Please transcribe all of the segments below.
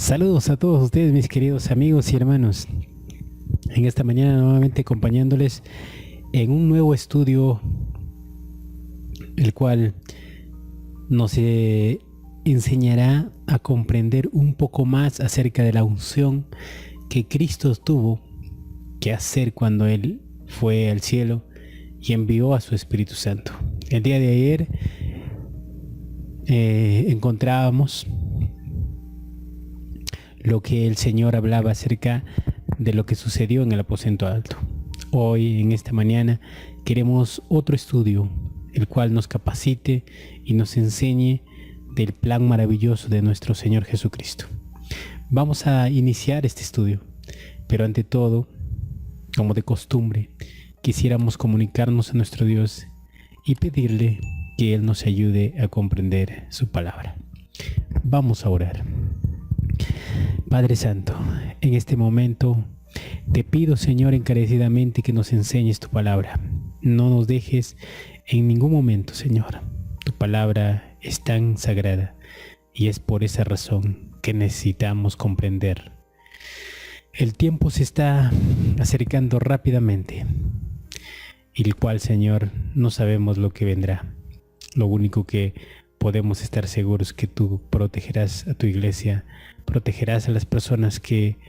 Saludos a todos ustedes, mis queridos amigos y hermanos. En esta mañana nuevamente acompañándoles en un nuevo estudio, el cual nos enseñará a comprender un poco más acerca de la unción que Cristo tuvo que hacer cuando Él fue al cielo y envió a su Espíritu Santo. El día de ayer encontrábamos lo que el Señor hablaba acerca de lo que sucedió en el aposento alto. Hoy, en esta mañana, queremos otro estudio, el cual nos capacite y nos enseñe del plan maravilloso de nuestro Señor Jesucristo. Vamos a iniciar este estudio, pero ante todo, como de costumbre, quisiéramos comunicarnos a nuestro Dios y pedirle que Él nos ayude a comprender su palabra. Vamos a orar. Padre Santo, en este momento te pido, Señor, encarecidamente que nos enseñes tu palabra. No nos dejes en ningún momento, Señor. Tu palabra es tan sagrada y es por esa razón que necesitamos comprender. El tiempo se está acercando rápidamente, y el cual, Señor, no sabemos lo que vendrá. Lo único que podemos estar seguros que tú protegerás a tu iglesia, protegerás a las personas que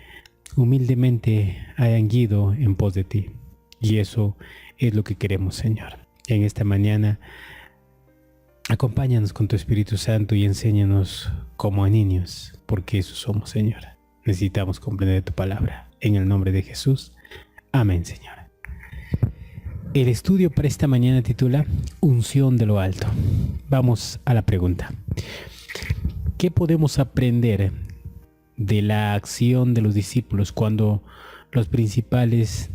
humildemente hayan ido en pos de ti. Y eso es lo que queremos, Señor. En esta mañana, acompáñanos con tu Espíritu Santo y enséñanos como a niños, porque eso somos, Señor. Necesitamos comprender tu palabra. En el nombre de Jesús. Amén, Señor. El estudio para esta mañana titula Unción de lo Alto. Vamos a la pregunta. ¿Qué podemos aprender de la acción de los discípulos cuando los principales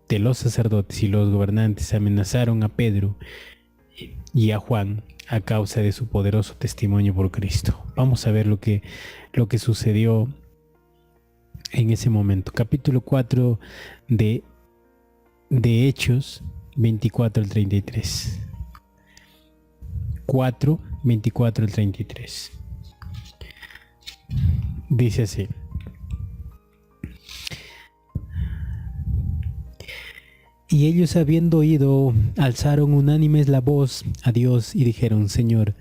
de los sacerdotes y los gobernantes amenazaron a Pedro y a Juan a causa de su poderoso testimonio por Cristo? Vamos a ver lo que sucedió en ese momento. Capítulo 4 de Hechos 24 al 33. 4, 24 al 33. Dice así: Y ellos, habiendo oído, alzaron unánimes la voz a Dios y dijeron: Señor,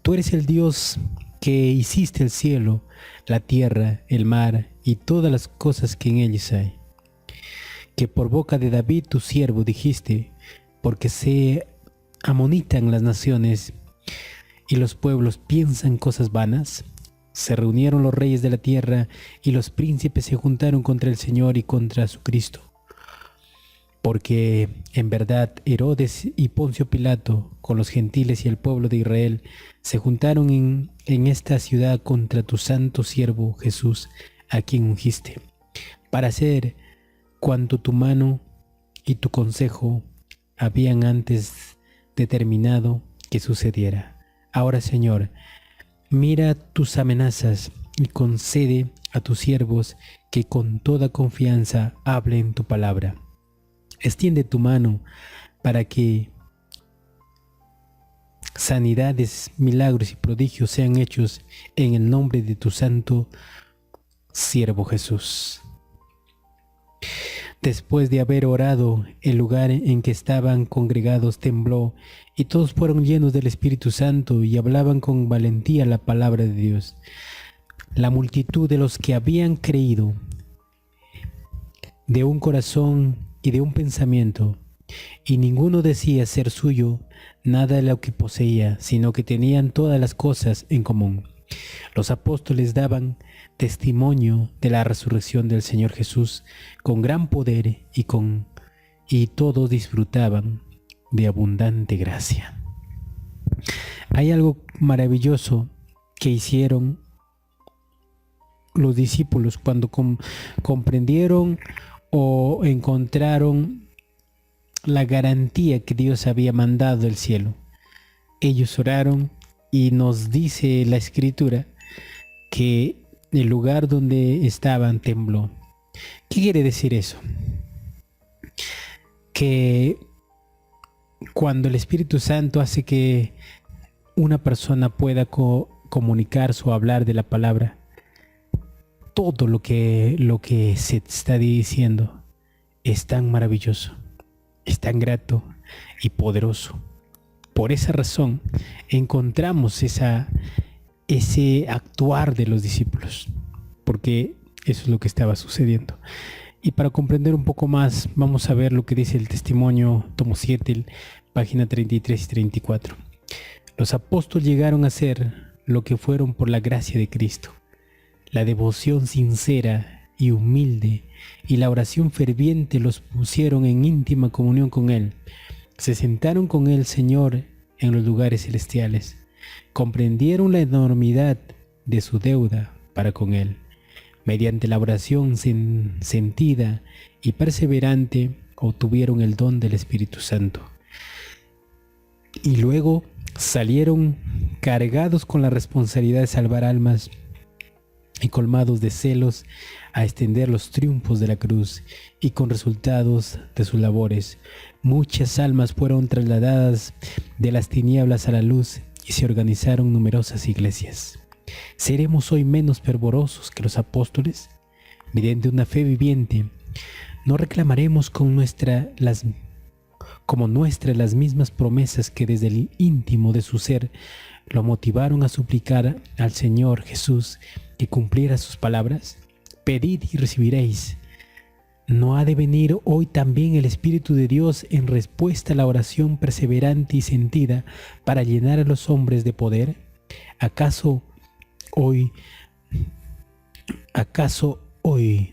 tú eres el Dios que hiciste el cielo, la tierra, el mar y todas las cosas que en ellos hay. Que por boca de David tu siervo dijiste: porque se amonitan las naciones y los pueblos piensan cosas vanas. Se reunieron los reyes de la tierra y los príncipes se juntaron contra el Señor y contra su Cristo. Porque en verdad Herodes y Poncio Pilato, con los gentiles y el pueblo de Israel, se juntaron en esta ciudad contra tu santo siervo Jesús, a quien ungiste, para hacer cuanto tu mano y tu consejo habían antes determinado que sucediera. Ahora, Señor, mira tus amenazas y concede a tus siervos que con toda confianza hablen tu palabra. Extiende tu mano para que sanidades, milagros y prodigios sean hechos en el nombre de tu santo siervo Jesús. Después de haber orado, el lugar en que estaban congregados tembló, y todos fueron llenos del Espíritu Santo y hablaban con valentía la palabra de Dios. La multitud de los que habían creído, de un corazón y de un pensamiento, y ninguno decía ser suyo nada de lo que poseía, sino que tenían todas las cosas en común. Los apóstoles daban testimonio de la resurrección del Señor Jesús con gran poder y todos disfrutaban de abundante gracia. Hay algo maravilloso que hicieron los discípulos cuando comprendieron o encontraron la garantía que Dios había mandado del cielo. Ellos oraron y nos dice la Escritura que el lugar donde estaban tembló. ¿Qué quiere decir eso? Que cuando el Espíritu Santo hace que una persona pueda comunicarse o hablar de la palabra, todo lo que se está diciendo es tan maravilloso, es tan grato y poderoso. Por esa razón encontramos ese actuar de los discípulos, porque eso es lo que estaba sucediendo. Y para comprender un poco más, vamos a ver lo que dice el testimonio, tomo 7, página 33 y 34. Los apóstoles llegaron a ser lo que fueron por la gracia de Cristo. La devoción sincera y humilde y la oración ferviente los pusieron en íntima comunión con Él. Se sentaron con el Señor en los lugares celestiales. Comprendieron la enormidad de su deuda para con Él. Mediante la oración sentida y perseverante, obtuvieron el don del Espíritu Santo. Y luego salieron cargados con la responsabilidad de salvar almas y colmados de celos a extender los triunfos de la cruz, y con resultados de sus labores, muchas almas fueron trasladadas de las tinieblas a la luz y se organizaron numerosas iglesias. ¿Seremos hoy menos fervorosos que los apóstoles? Mediante una fe viviente, ¿no reclamaremos como nuestras las mismas promesas que desde el íntimo de su ser lo motivaron a suplicar al Señor Jesús que cumpliera sus palabras? Pedid y recibiréis. ¿No ha de venir hoy también el Espíritu de Dios en respuesta a la oración perseverante y sentida para llenar a los hombres de poder? ¿Acaso hoy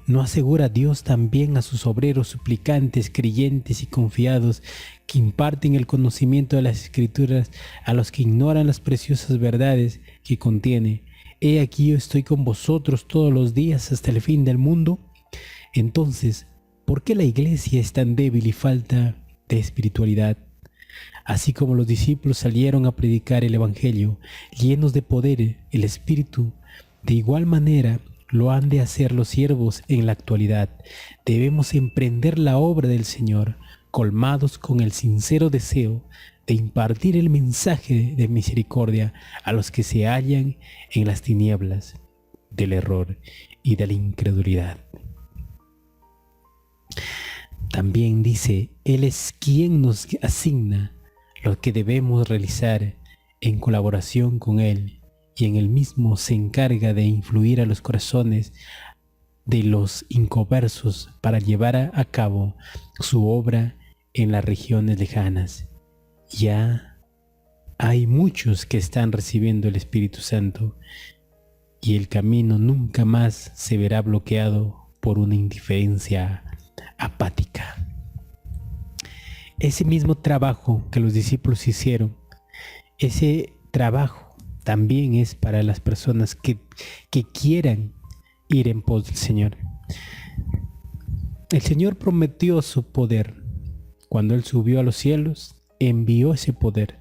no asegura Dios también a sus obreros suplicantes, creyentes y confiados que imparten el conocimiento de las Escrituras a los que ignoran las preciosas verdades que contiene? He aquí yo estoy con vosotros todos los días hasta el fin del mundo. Entonces, ¿por qué la iglesia es tan débil y falta de espiritualidad? Así como los discípulos salieron a predicar el Evangelio llenos de poder, el Espíritu, de igual manera lo han de hacer los siervos en la actualidad. Debemos emprender la obra del Señor, colmados con el sincero deseo de impartir el mensaje de misericordia a los que se hallan en las tinieblas del error y de la incredulidad. También dice, Él es quien nos asigna lo que debemos realizar en colaboración con Él, y en Él mismo se encarga de influir a los corazones de los inconversos para llevar a cabo su obra en las regiones lejanas. Ya hay muchos que están recibiendo el Espíritu Santo y el camino nunca más se verá bloqueado por una indiferencia apática. Ese mismo trabajo que los discípulos hicieron, ese trabajo también es para las personas que quieran ir en pos del Señor. El Señor prometió su poder. Cuando Él subió a los cielos, envió ese poder.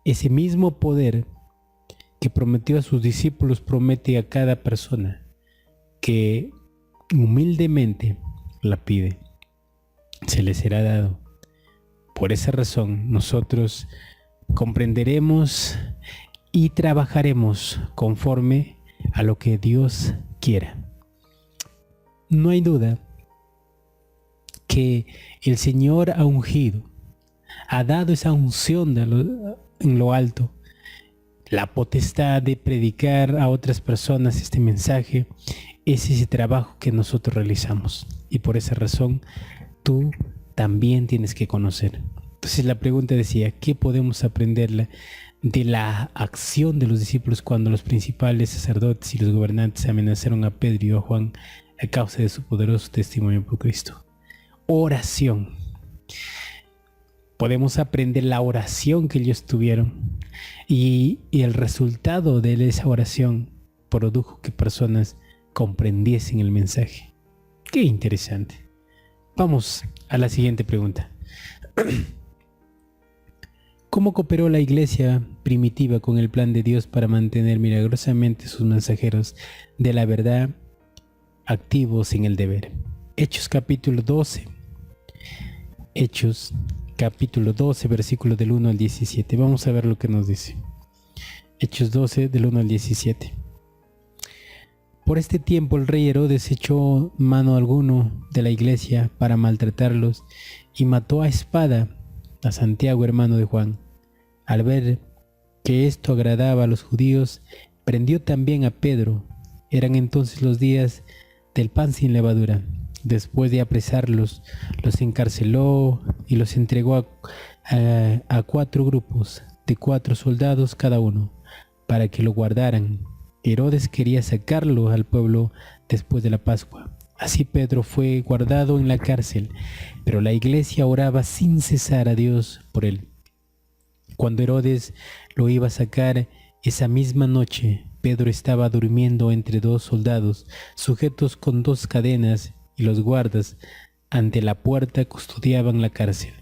Ese mismo poder que prometió a sus discípulos promete a cada persona que humildemente la pide. Se le será dado. Por esa razón, nosotros comprenderemos y trabajaremos conforme a lo que Dios quiera. No hay duda que el Señor ha ungido, ha dado esa unción en lo alto, la potestad de predicar a otras personas este mensaje. Es ese trabajo que nosotros realizamos, y por esa razón tú también tienes que conocer. Entonces la pregunta decía, ¿qué podemos aprender de la acción de los discípulos cuando los principales sacerdotes y los gobernantes amenazaron a Pedro y a Juan a causa de su poderoso testimonio por Cristo? Oración. Podemos aprender la oración que ellos tuvieron, y el resultado de esa oración produjo que personas comprendiesen el mensaje. Qué interesante. Vamos a la siguiente pregunta. ¿Cómo cooperó la iglesia primitiva con el plan de Dios para mantener milagrosamente sus mensajeros de la verdad activos en el deber? Hechos capítulo 12. Hechos capítulo 12, versículos del 1 al 17. Vamos a ver lo que nos dice. Hechos 12, del 1 al 17. Por este tiempo el rey Herodes echó mano a alguno de la iglesia para maltratarlos y mató a espada a Santiago, hermano de Juan. Al ver que esto agradaba a los judíos, prendió también a Pedro. Eran entonces los días del pan sin levadura. Después de apresarlos, los encarceló y los entregó a 4 grupos de 4 soldados cada uno, para que lo guardaran. Herodes quería sacarlo al pueblo después de la Pascua. Así Pedro fue guardado en la cárcel, pero la iglesia oraba sin cesar a Dios por él. Cuando Herodes lo iba a sacar esa misma noche, Pedro estaba durmiendo entre 2 soldados, sujetos con 2 cadenas, y los guardas ante la puerta custodiaban la cárcel.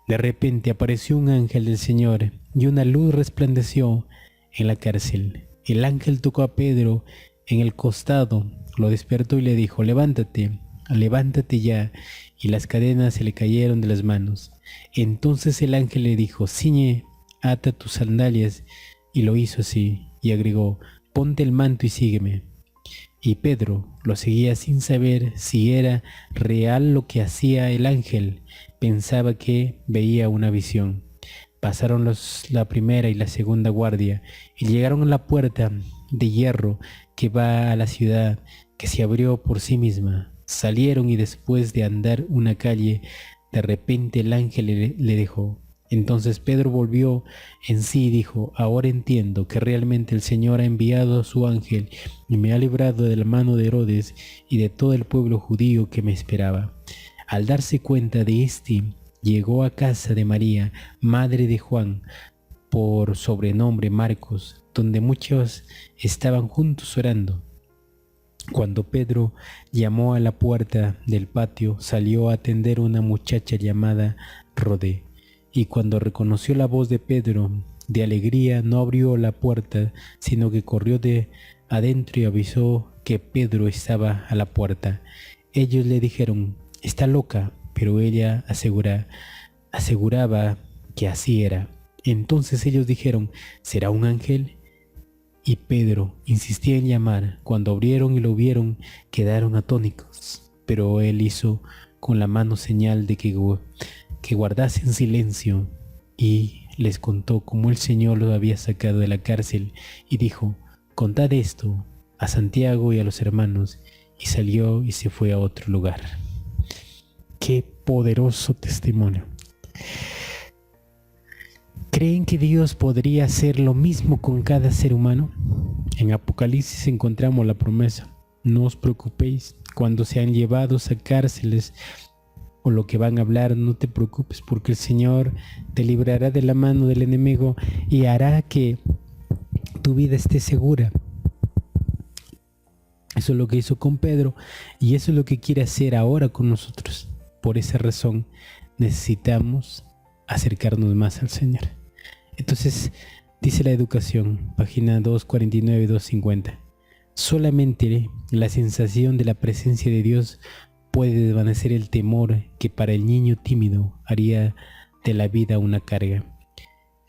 De repente apareció un ángel del Señor y una luz resplandeció en la cárcel. El ángel tocó a Pedro en el costado, lo despertó y le dijo: levántate, levántate ya. Y las cadenas se le cayeron de las manos. Entonces el ángel le dijo: ciñe, ata tus sandalias. Y lo hizo así, y agregó: ponte el manto y sígueme. Y Pedro lo seguía sin saber si era real lo que hacía el ángel. Pensaba que veía una visión. Pasaron la primera y la segunda guardia y llegaron a la puerta de hierro que va a la ciudad, que se abrió por sí misma. Salieron y después de andar una calle, de repente el ángel le dejó. Entonces Pedro volvió en sí y dijo: ahora entiendo que realmente el Señor ha enviado a su ángel y me ha librado de la mano de Herodes y de todo el pueblo judío que me esperaba. Al darse cuenta de llegó a casa de María, madre de Juan, por sobrenombre Marcos, donde muchos estaban juntos orando. Cuando Pedro llamó a la puerta del patio, salió a atender una muchacha llamada Rodé. Y cuando reconoció la voz de Pedro, de alegría no abrió la puerta, sino que corrió de adentro y avisó que Pedro estaba a la puerta. Ellos le dijeron: está loca, pero ella aseguraba que así era. Entonces ellos dijeron: ¿será un ángel? Y Pedro insistía en llamar. Cuando abrieron y lo vieron, quedaron atónitos. Pero él hizo con la mano señal de que guardasen silencio, y les contó cómo el Señor lo había sacado de la cárcel, y dijo: contad esto a Santiago y a los hermanos. Y salió y se fue a otro lugar. Qué poderoso testimonio. ¿Creen que Dios podría hacer lo mismo con cada ser humano? En Apocalipsis encontramos la promesa: no os preocupéis cuando sean llevados a cárceles o lo que van a hablar, no te preocupes, porque el Señor te librará de la mano del enemigo y hará que tu vida esté segura. Eso es lo que hizo con Pedro y eso es lo que quiere hacer ahora con nosotros. Por esa razón necesitamos acercarnos más al Señor. Entonces dice la educación, página 249 y 250. Solamente la sensación de la presencia de Dios puede desvanecer el temor que para el niño tímido haría de la vida una carga.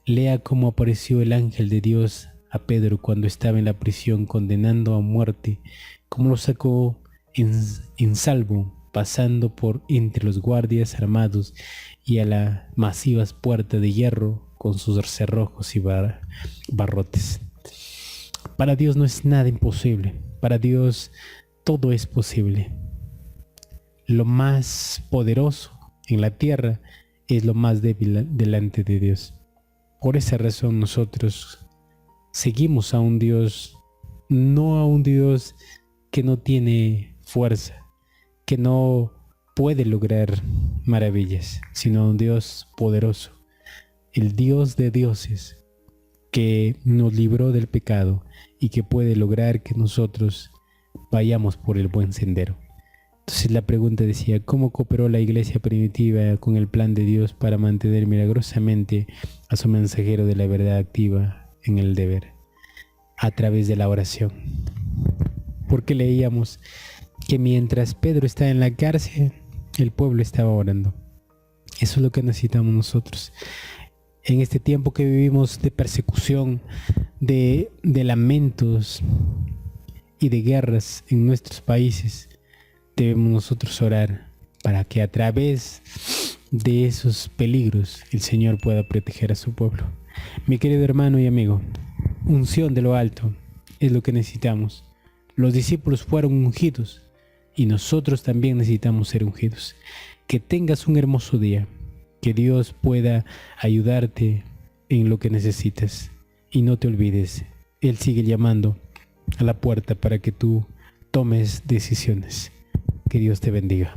Lea cómo apareció el ángel de Dios a Pedro cuando estaba en la prisión condenando a muerte, cómo lo sacó en salvo, pasando por entre los guardias armados y a las masivas puertas de hierro con sus cerrojos y barrotes. Para Dios no es nada imposible, para Dios todo es posible. Lo más poderoso en la tierra es lo más débil delante de Dios. Por esa razón nosotros seguimos a un Dios, no a un Dios que no tiene fuerza, que no puede lograr maravillas, sino a un Dios poderoso, el Dios de dioses, que nos libró del pecado y que puede lograr que nosotros vayamos por el buen sendero. Entonces la pregunta decía: ¿cómo cooperó la iglesia primitiva con el plan de Dios para mantener milagrosamente a su mensajero de la verdad activa en el deber? A través de la oración. Porque leíamos que mientras Pedro estaba en la cárcel, el pueblo estaba orando. Eso es lo que necesitamos nosotros. En este tiempo que vivimos de persecución, de lamentos y de guerras en nuestros países, debemos nosotros orar para que a través de esos peligros el Señor pueda proteger a su pueblo. Mi querido hermano y amigo, unción de lo alto es lo que necesitamos. Los discípulos fueron ungidos y nosotros también necesitamos ser ungidos. Que tengas un hermoso día, que Dios pueda ayudarte en lo que necesites y no te olvides, Él sigue llamando a la puerta para que tú tomes decisiones. Que Dios te bendiga.